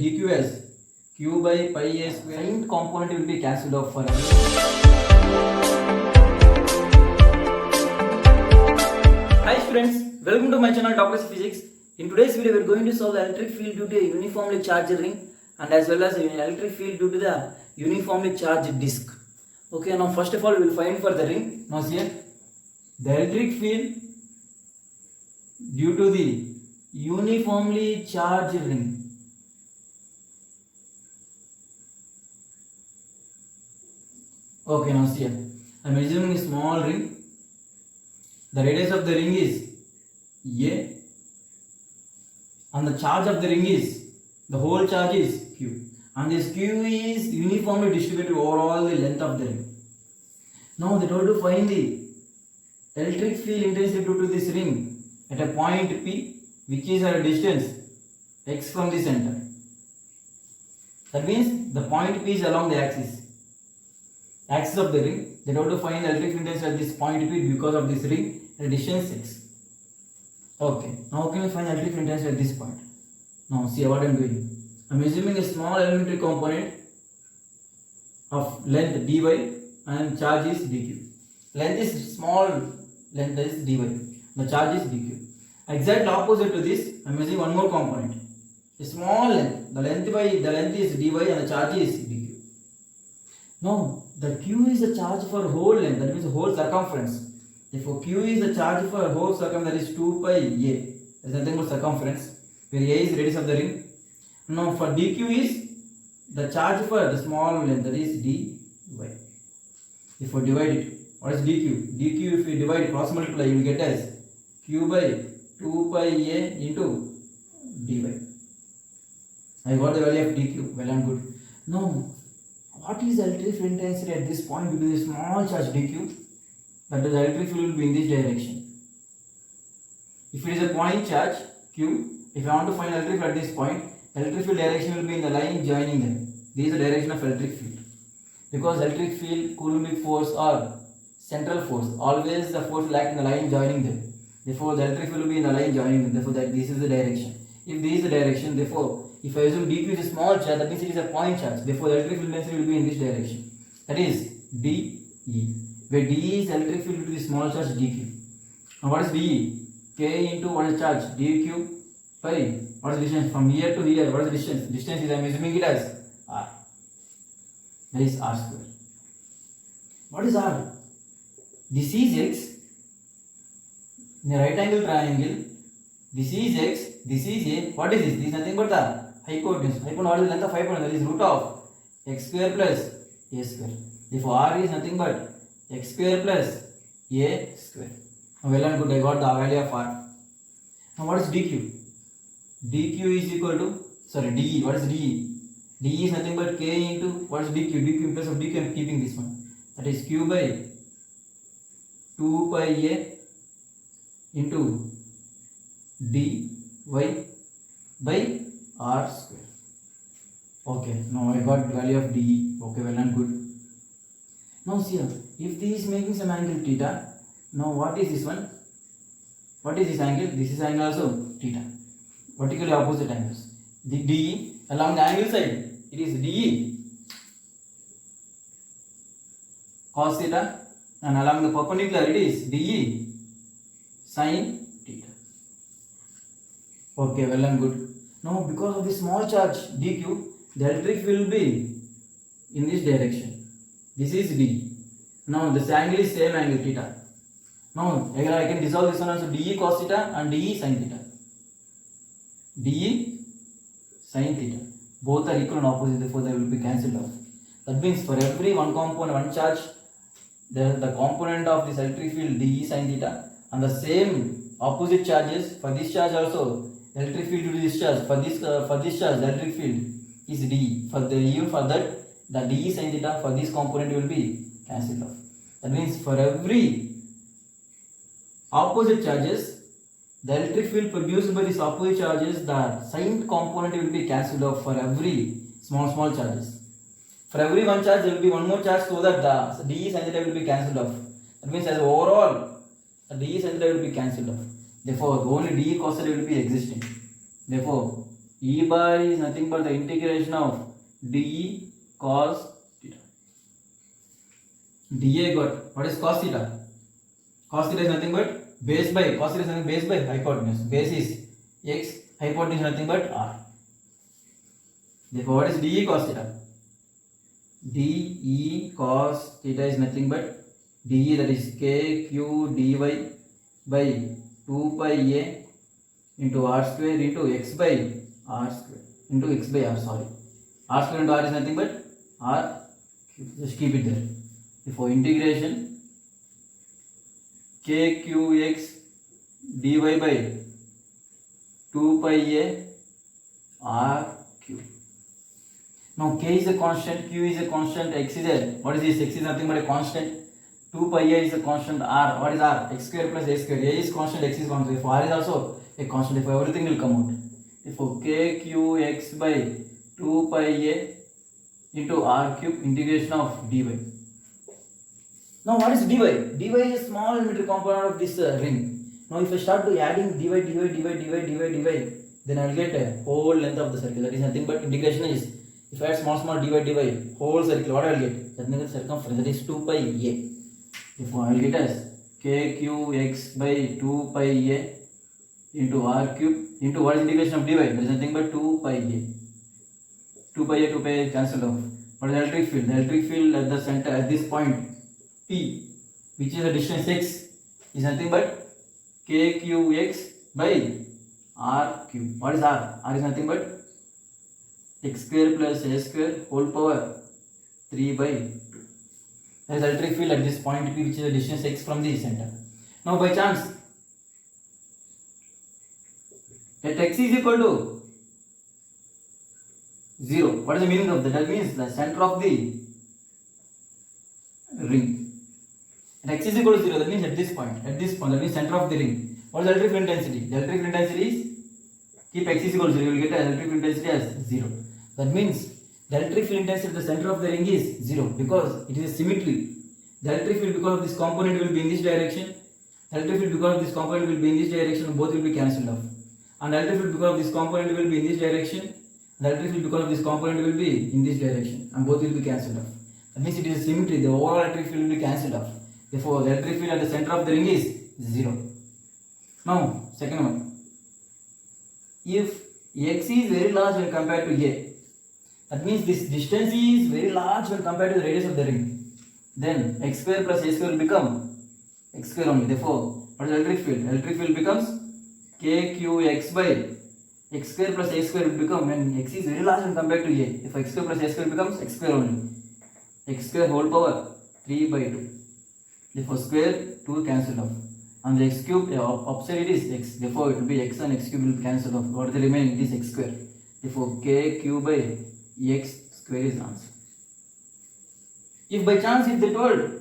dq as q by pi a square. Sin component will be cancelled off for Hi students, welcome to my channel Dr. Physics. In today's video we are going to solve the electric field due to a uniformly charged ring and as well as an electric field due to the uniformly charged disk. Okay, now first of all we will find for the ring. Now here the electric field due to the uniformly charged ring. Okay, now see here. I am assuming a small ring. The radius of the ring is A and the charge of the ring is, the whole charge is Q. And this Q is uniformly distributed over all the length of the ring. Now they told to find the electric field intensity due to this ring at a point P which is at a distance x from the center. That means the point P is along the axis of the ring. They told to find the electric field intensity at this point P because of this ring at a distance x. Okay, now how can we find the electric field intensity at this point? Now see what I am doing. I am assuming a small elementary component of length dy and charge is dq. Length is small, length is dy. The charge is dq. Exactly opposite to this, I am using one more component. A small length. The length is dy and the charge is dq. Now the q is the charge for whole length, that means the whole circumference. Therefore q is the charge for whole circumference, that is 2 pi a. There is nothing but circumference, where a is radius of the ring. Now for dq is the charge for the small length, that is dy. If you divide it, what is dq? dq if you divide cross multiply, you will get as q by 2 pi a into dy. I got the value of dq. Well and good. Now what is the electric field intensity at this point due to the small charge dq? That is, the electric field will be in this direction. If it is a point charge q, if I want to find electric field at this point, electric field direction will be in the line joining them. This is the direction of electric field. Because electric field, Coulombic force or central force, always the force will act in the line joining them. Therefore the electric field will be in the line joining them. Therefore this is the direction. If this is the direction, therefore if I assume dq is a small charge, that means it is a point charge. Therefore the electric field intensity will be in this direction. That is dE. Where dE is electric field due to the small charge dq. Now what is dE? K into what is charge? dq pi. What is the distance from here to here? What is the distance? Distance is, I am assuming it as r. That is r square. What is r? This is x. In a right angle triangle, this is x, this is a. What is this? This is nothing but the hypotenuse. Hypotenuse, what is the length of hypotenuse? That is root of x square plus a square. Therefore r is nothing but x square plus a square. Now well and good, I got the value of r. Now what is dq? dq is equal to, dE. What is dE? dE is nothing but k into, what is dq? dq in place of dq I am keeping this one. That is q by 2 pi a into dy by r square. Okay, now I got value of dE. Okay, well and good. Now see here, if this is making some angle theta, now what is this one? What is this angle? This is angle also theta. Vertically opposite angles. The dE along the angle side, it is dE cos theta, and along the perpendicular it is dE sin theta. Okay, well and good. Now because of the small charge dq, the electric field will be in this direction. This is dE. Now this angle is same angle theta. Now I can dissolve this one also, dE cos theta and dE sin theta. dE sin theta. Both are equal and opposite, therefore they will be cancelled off. That means for every one component, one charge, the component of this electric field dE sin theta, and the same opposite charges for this charge also, electric field due to this charge, for this charge the electric field is dE. Even for that, the dE sin theta for this component will be cancelled off. That means for every opposite charges, the electric field produced by these opposite charges, the sign component will be cancelled off for every small charges. For every one charge, there will be one more charge, so that the dE sin theta will be cancelled off. That means as overall, the dE sin theta will be cancelled off. Therefore, only dE cos theta will be existing. Therefore, E bar is nothing but the integration of dE cos theta. dA got, what is cos theta? Cos theta is nothing but base by, cos theta is nothing base by hypotenuse. Base is x, hypotenuse is nothing but r. Therefore, what is dE cos theta? dE cos theta is nothing but dE, that is kq dy by 2 pi a into r square into x by r square into x by r, sorry. R square into r is nothing but r cube. Just keep it there. Therefore, integration kqx dy by 2 pi a r cube. Now k is a constant, q is a constant, x is a, what is this? X is nothing but a constant. 2 pi a is a constant, r, what is r? X square plus a square. A is constant, x is constant. Therefore, r is also a constant. Therefore, everything will come out. Therefore, kqx by 2 pi a into r cube integration of dy. Now, what is dy? dy is a small elementary component of this ring. Now, if I start to adding dy, then I will get a whole length of the circle. That is nothing but integration is, if I add small dy, whole circle, what I will get? That is circumference, that is 2 pi a. Therefore, I will get as kqx by 2 pi a into r cube into what is integration of dy? There is nothing but 2 pi a. 2 pi a cancelled off. What is the electric field? The electric field at the center, at this point P, which is the distance x, is nothing but kqx by r cube. What is r? R is nothing but x square plus a square whole power 3 by 2. There is electric field at this point P, which is the distance x from the center. Now, by chance, at x is equal to 0. What is the meaning of that? That means the center of the ring. At x is equal to 0, that means at this point, that means center of the ring. What is the electric field intensity? The electric field intensity is, keep x is equal to 0, you will get the electric field intensity as 0. That means the electric field intensity at the center of the ring is 0 because it is a symmetry. The electric field because of this component will be in this direction. The electric field because of this component will be in this direction, both will be cancelled off. And the electric field because of this component will be in this direction. The electric field because of this component will be in this direction, and both will be cancelled off. That means it is a symmetry. The overall electric field will be cancelled off. Therefore, the electric field at the center of the ring is 0. Now, second one. If x is very large when compared to a, that means this distance is very large when compared to the radius of the ring, then x square plus a square will become x square only. Therefore, what is the electric field? Electric field becomes kqx by x square plus a square will become, when x is very large when compared to a, if x square plus a square becomes x square only. X square whole power 3 by 2. Therefore, square 2 cancelled off. And the x cube, opposite it is x. Therefore, it will be x and x cube will cancel off. What is the remaining? It is x square. Therefore, k cube by x square is the answer. If by chance if they told a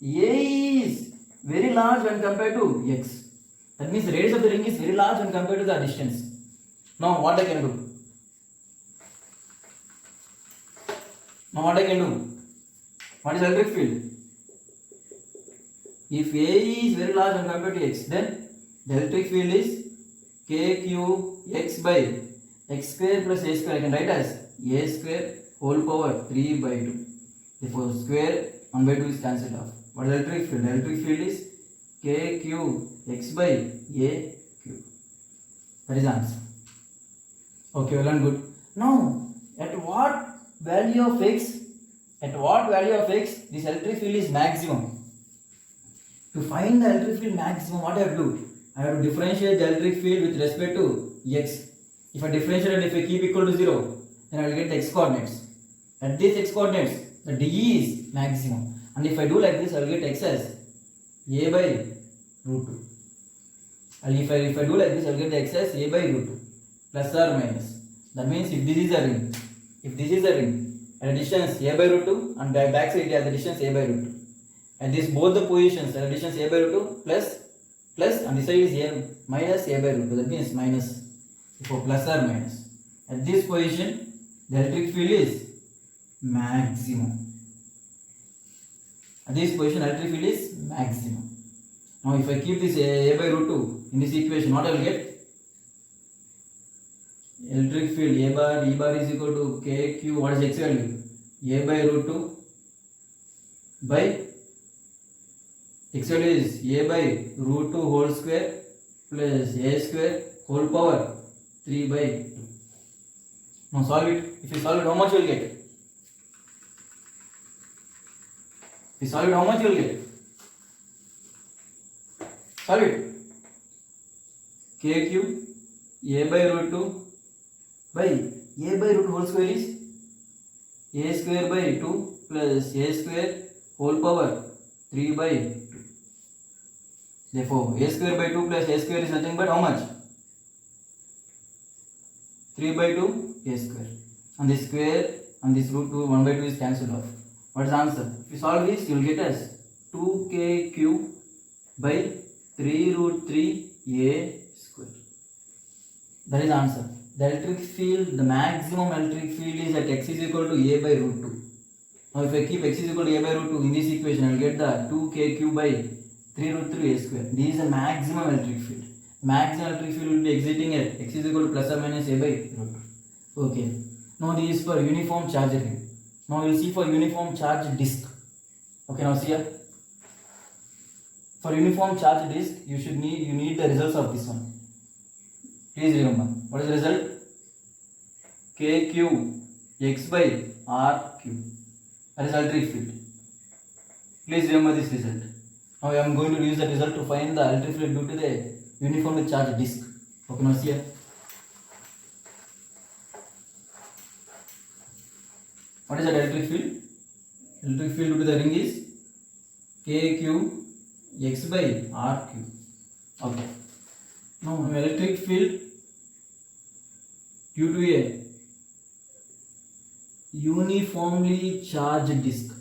is very large when compared to x, that means the radius of the ring is very large when compared to the distance. Now, what I can do? What is electric field? If a is very large when compared to x, then the electric field is kqx by x square plus a square. I can write as a square whole power 3 by 2. Therefore, square 1 by 2 is cancelled off. What is electric field? The electric field is kqx by a cube. That is the answer. Okay, well and good. Now, at what value of x this electric field is maximum? To find the electric field maximum, what I have to do? I have to differentiate the electric field with respect to x. If I differentiate and if I keep equal to 0, then I will get the x coordinates. At these x coordinates, the dE is maximum. And if I do like this, I will get x as a by root 2. And if I do like this, I will get the x as a by root 2. Plus or minus. That means if this is a ring, at a distance a by root 2 and back side at the distance a by root 2. And this both the positions at a distance a by root 2 plus and this side is a minus a by root 2. That means minus for plus or minus. At this position, the electric field is maximum. At this position, electric field is maximum. Now, if I keep this a by root 2 in this equation, what I will get? electric field A bar E bar is equal to KQ. What is X value? A by root 2 by X value is A by root 2 whole square plus A square whole power 3 by 2. Now solve it. If you solve it, how much you will get? If you solve it, how much you will get? Solve it. KQ A by root 2 by A by root whole square is A square by 2 plus A square whole power 3 by 2. Therefore, A square by 2 plus A square is nothing but how much? 3 by 2 A square. And this square and this root 2 1 by 2 is cancelled off. What is the answer? If you solve this, you will get as 2KQ by 3 root 3 A square. That is the answer. The electric field, the maximum electric field is at x is equal to A by root 2. Now if I keep x is equal to A by root 2 in this equation, I will get the 2KQ by 3 root 3 A square. This is the maximum electric field. Maximum electric field will be exiting at x is equal to plus or minus A by root 2. Okay. Now this is for uniform charge ring. Now we will see for uniform charge disk. Okay, now see here. For uniform charge disk, you need the results of this one. Please remember, what is the result? KQ x by RQ. That is electric field. Please remember this result. Now I am going to use the result to find the electric field due to the uniformly charged disk. Okay, now see here. What is the electric field? Electric field due to the ring is KQ x by RQ. Okay. Now electric field due to a uniformly charged disk.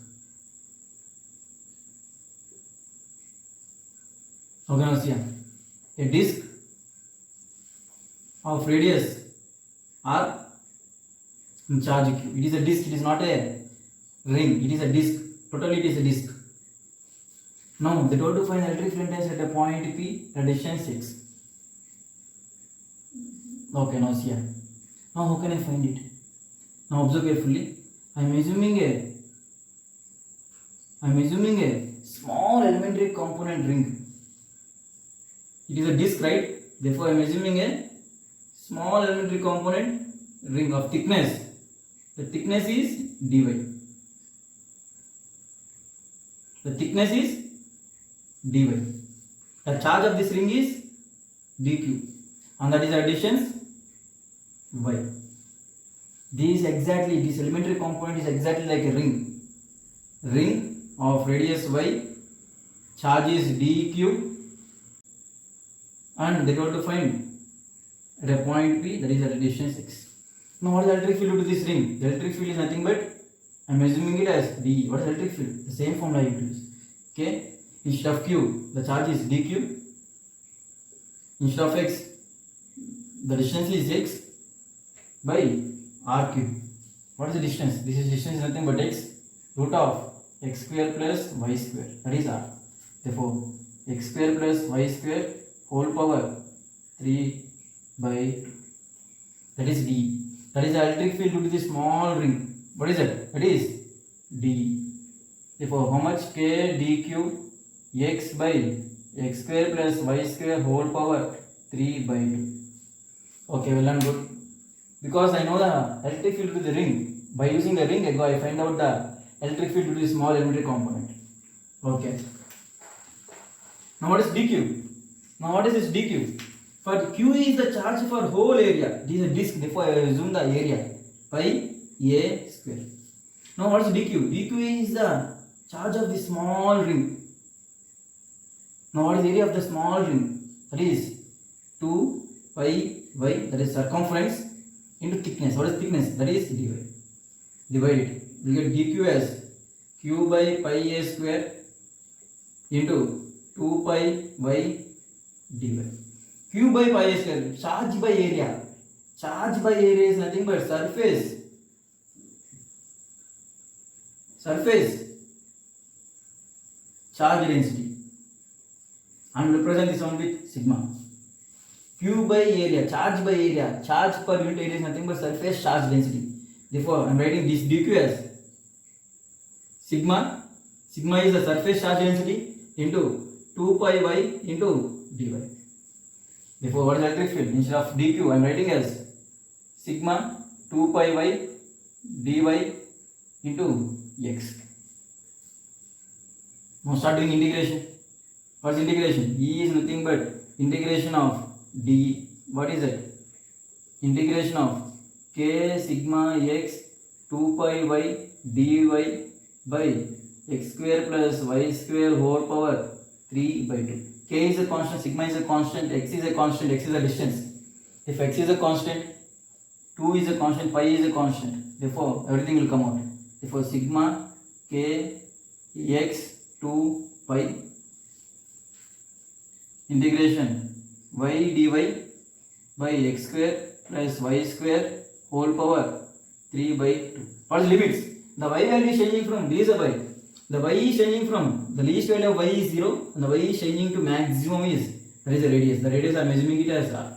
Okay, now see here. A disk of radius R in charge Q. It is a disk, it is not a ring, it is a disk. Totally it is a disk. Now they told to find electric field intensity at a point P at distance x. Okay, now see here. Now how can I find it? Now observe carefully. I am assuming a small elementary component ring. It is a disk, right? Therefore I am assuming a small elementary component ring of thickness. The thickness is dy. The thickness is dy. The charge of this ring is dq, and that is the distance y. This elementary component is exactly like a ring of radius y, charge is dq, and they got to find at a point P, that is at a distance x. Now what is the electric field due to this ring? The electric field is nothing but, I am assuming it as dE. What is the electric field? The same formula I use. Okay, instead of q, the charge is dq. Instead of x, the distance is x by rq. What is the distance? This is distance is nothing but x root of x square plus y square, that is r. Therefore x square plus y square whole power 3 by 2, that is d. That is the electric field due to the small ring. What is it? That is d. Therefore how much? K dq x by x square plus y square whole power 3 by 2. Okay, well and good. Because I know the electric field due to the ring, by using the ring I find out the electric field due to the small elementary component. Okay. Now what is dq? Now what is this dq? For q is the charge for whole area. This is a disk, therefore I assume the area by a square. Now what is dq? dq is the charge of the small ring. Now what is the area of the small ring? That is 2 pi y, that is circumference, into thickness. What is thickness? That is dy. Divide it. We get dq as q by pi a square into 2 pi y dy. Q by pi a square, charge by area. Charge by area is nothing but surface charge density, and represent this one with sigma. Q by area, charge by area. Charge per unit area is nothing but surface charge density. Therefore, I am writing this dq as sigma. Sigma is the surface charge density into 2 pi y into dy. Therefore, what is electric field? Instead of dq, I am writing as sigma 2 pi y dy into x. Now start doing integration. What is integration? E is nothing but integration of d. What is it? Integration of k sigma x 2 pi y dy by x square plus y square whole power 3 by 2. K is a constant, sigma is a constant, x is a constant, x is a distance. If x is a constant, 2 is a constant, pi is a constant. Therefore, everything will come out. Therefore, sigma k x 2 pi integration y dy by x square plus y square whole power 3 by 2. What is limits? The y value is changing from, this is a y. The y is changing from, the least value of y is 0 and the y is changing to maximum is, that is the radius. The radius I am assuming it as r.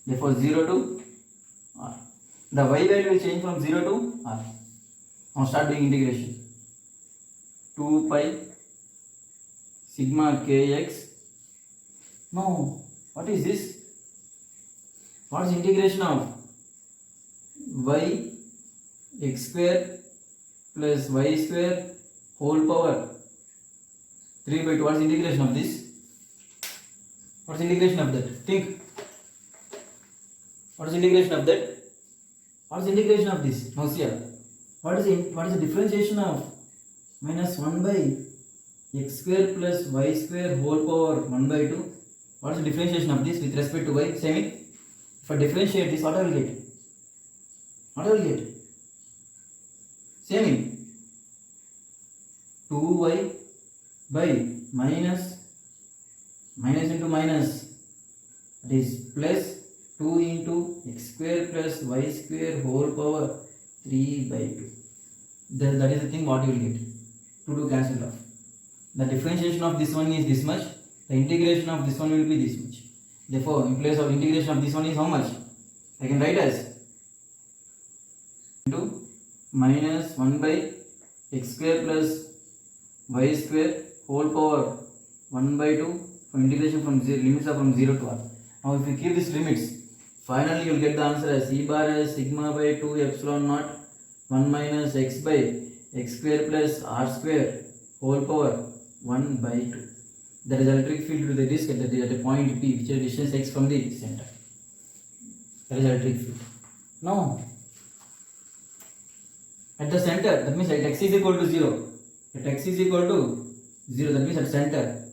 Therefore 0 to r. The y value will change from 0 to r. Now start doing integration. 2 pi sigma kx. No, what is this? What is integration of y x square plus y square whole power 3 by 2. What is integration of this? What is integration of that? Think. What is integration of that? What is integration of this? Now see here. What is the differentiation of minus 1 by x square plus y square whole power 1 by 2? What is the differentiation of this with respect to y? Same it. If I differentiate this, what I will get? What I will get? Same it. 2y by minus into minus, that is plus 2 into x square plus y square whole power 3 by 2. That is the thing what you will get. 2 cancelled off. The differentiation of this one is this much. The integration of this one will be this much. Therefore, in place of integration of this one is how much? I can write as into minus 1 by x square plus y square whole power 1 by 2 from integration from 0, limits are from 0 to r. Now if you keep these limits, finally you will get the answer as E bar as sigma by 2 epsilon naught 1 minus x by x square plus r square whole power 1 by 2. That is electric field to the disk at the point P, which is distance x from the center. That is electric field. Now, at the center, that means at x is equal to 0. At x is equal to 0, that means at center.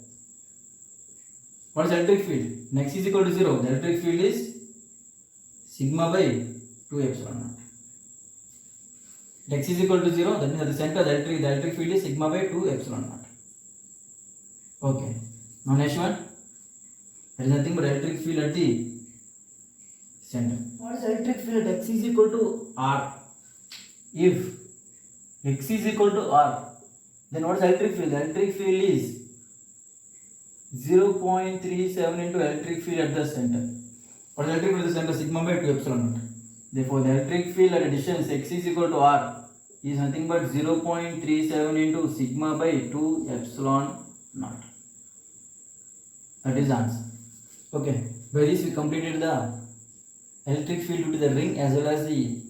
What is electric field? When x is equal to 0, the electric field is sigma by 2 epsilon naught. At x is equal to 0, that means at the center, the electric field is sigma by 2 epsilon naught. Okay. Now next one. There is nothing but electric field at the center. What is electric field at x is equal to r? If x is equal to r, then what is electric field? The electric field is 0.37 into electric field at the center. What is electric field at the center? Sigma by 2 epsilon naught. Therefore, the electric field at a distance x is equal to r is nothing but 0.37 into sigma by 2 epsilon naught. That is the answer. Okay. By this we completed the electric field due to the ring as well as the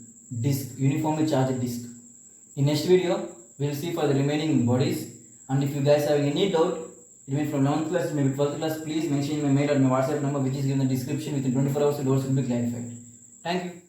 disk, uniformly charged disk. In next video, we will see for the remaining bodies. And if you guys have any doubt, even from 11th class, maybe 12th class, please mention my mail or my WhatsApp number, which is given in the description. Within 24 hours, the doors will be clarified. Thank you.